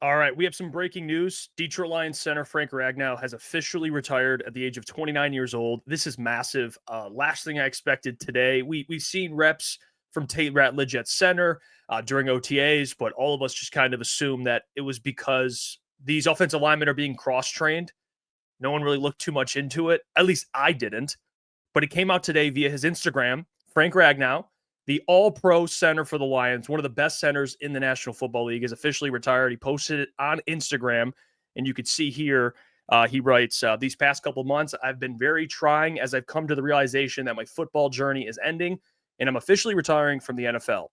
All right, we have some breaking news. Detroit Lions center Frank Ragnow has officially retired at the age of 29 years old. This is massive. Last thing I expected today. We've seen reps from Tate Ratledge at center during OTAs, but all of us just kind of assumed that it was because these offensive linemen are being cross-trained. No one really looked too much into it. At least I didn't. But it came out today via his Instagram. Frank Ragnow, the all-pro center for the Lions, one of the best centers in the National Football League, is officially retired. He posted it on Instagram, and you could see here, he writes, these past couple months, I've been very trying as I've come to the realization that my football journey is ending, and I'm officially retiring from the NFL.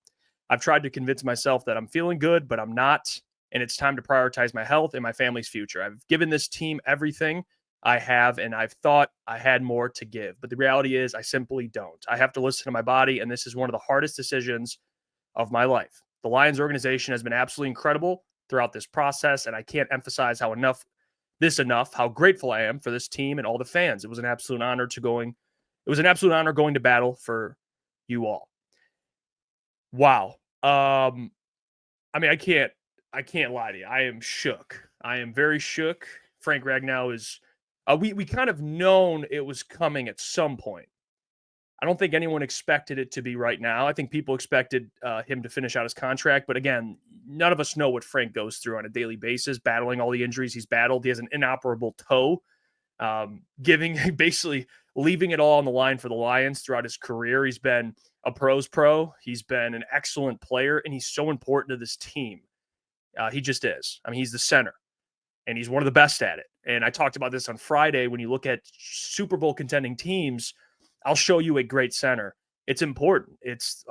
I've tried to convince myself that I'm feeling good, but I'm not, and it's time to prioritize my health and my family's future. I've given this team everything I have, and I've thought I had more to give. But the reality is, I simply don't. I have to listen to my body, and this is one of the hardest decisions of my life. The Lions organization has been absolutely incredible throughout this process, and I can't emphasize how grateful I am for this team and all the fans. It was an absolute honor going to battle for you all. Wow. I mean, I can't lie to you. I am shook. I am very shook. Frank Ragnow is we kind of known it was coming at some point. I don't think anyone expected it to be right now. I think people expected him to finish out his contract. But again, none of us know what Frank goes through on a daily basis, battling all the injuries he's battled. He has an inoperable toe, basically leaving it all on the line for the Lions throughout his career. He's been a pro's pro. He's been an excellent player, and he's so important to this team. He just is. I mean, he's the center, and he's one of the best at it. And I talked about this on Friday. When you look at Super Bowl contending teams, I'll show you a great center. It's important. It's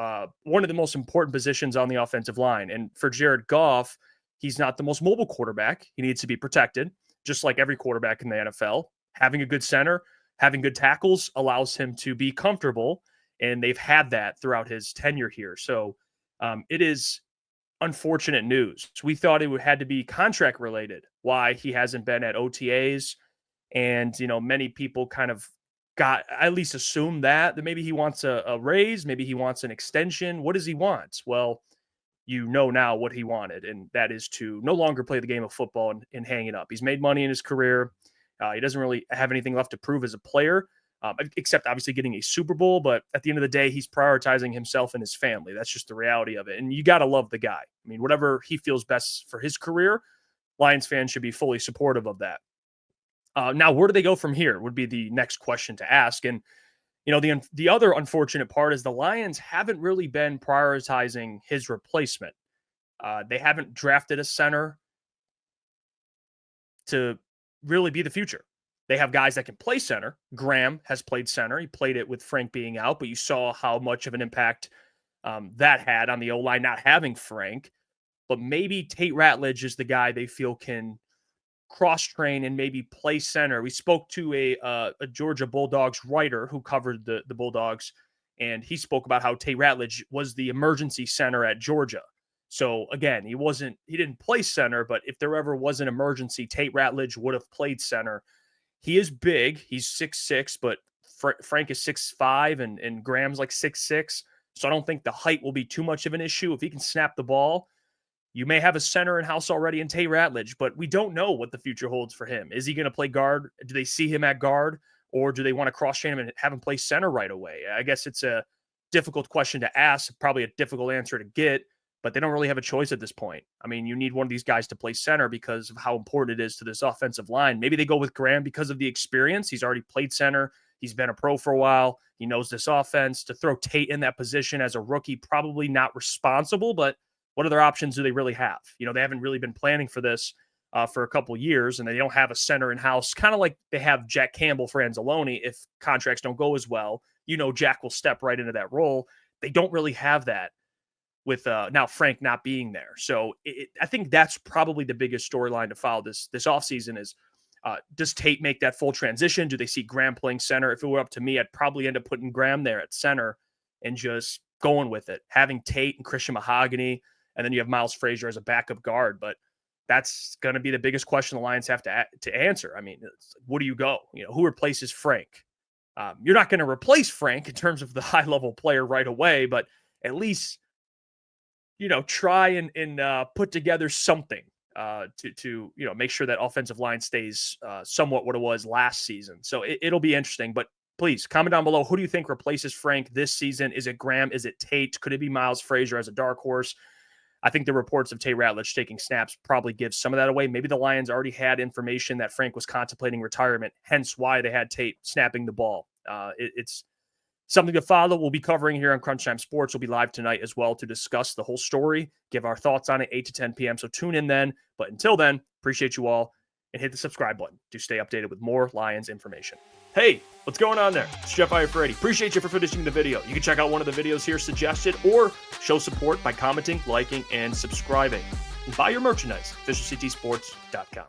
one of the most important positions on the offensive line. And for Jared Goff, he's not the most mobile quarterback. He needs to be protected, just like every quarterback in the NFL. Having a good center, having good tackles allows him to be comfortable. And they've had that throughout his tenure here. So it is unfortunate news. We thought it had to be contract related, why he hasn't been at OTAs. And, many people kind of at least assumed that maybe he wants a raise, maybe he wants an extension. What does he want? Well, you know now what he wanted, and that is to no longer play the game of football and hang it up. He's made money in his career. He doesn't really have anything left to prove as a player, except obviously getting a Super Bowl. But at the end of the day, he's prioritizing himself and his family. That's just the reality of it. And you got to love the guy. I mean, whatever he feels best for his career, Lions fans should be fully supportive of that. Now, where do they go from here would be the next question to ask. And, the other unfortunate part is the Lions haven't really been prioritizing his replacement. They haven't drafted a center to really be the future. They have guys that can play center. Graham has played center. He played it with Frank being out, but you saw how much of an impact that had on the O-line not having Frank. But maybe Tate Ratledge is the guy they feel can cross-train and maybe play center. We spoke to a Georgia Bulldogs writer who covered the Bulldogs, and he spoke about how Tate Ratledge was the emergency center at Georgia. So again, he didn't play center, but if there ever was an emergency, Tate Ratledge would have played center. He is big. He's 6'6", but Frank is 6'5", and Graham's like 6'6". So I don't think the height will be too much of an issue. If he can snap the ball, you may have a center in-house already in Tate Ratledge, but we don't know what the future holds for him. Is he going to play guard? Do they see him at guard, or do they want to cross-train him and have him play center right away? I guess it's a difficult question to ask, probably a difficult answer to get, but they don't really have a choice at this point. I mean, you need one of these guys to play center because of how important it is to this offensive line. Maybe they go with Graham because of the experience. He's already played center. He's been a pro for a while. He knows this offense. To throw Tate in that position as a rookie, probably not responsible, but what other options do they really have? They haven't really been planning for this for a couple years, and they don't have a center in-house, kind of like they have Jack Campbell for Anzalone. If contracts don't go as well, Jack will step right into that role. They don't really have that with now Frank not being there. So I think that's probably the biggest storyline to follow this offseason is, does Tate make that full transition? Do they see Graham playing center? If it were up to me, I'd probably end up putting Graham there at center and just going with it, having Tate and Christian Mahogany, and then you have Miles Frazier as a backup guard. But that's going to be the biggest question the Lions have to answer. I mean, what do you go? Who replaces Frank? You're not going to replace Frank in terms of the high-level player right away, but at least, try and put together something. to make sure that offensive line stays somewhat what it was last season. So it'll be interesting. But please comment down below. Who do you think replaces Frank this season? Is it Graham? Is it Tate? Could it be Miles Frazier as a dark horse? I think the reports of Tate Ratledge taking snaps probably gives some of that away. Maybe the Lions already had information that Frank was contemplating retirement, hence why they had Tate snapping the ball. It's something to follow. We'll be covering here on Crunch Time Sports. We'll be live tonight as well to discuss the whole story, give our thoughts on it, 8 to 10 p.m. So tune in then. But until then, appreciate you all, and hit the subscribe button to stay updated with more Lions information. Hey, what's going on there? It's Jeff Iafrate. Appreciate you for finishing the video. You can check out one of the videos here suggested or show support by commenting, liking, and subscribing. And buy your merchandise, officialctsports.com.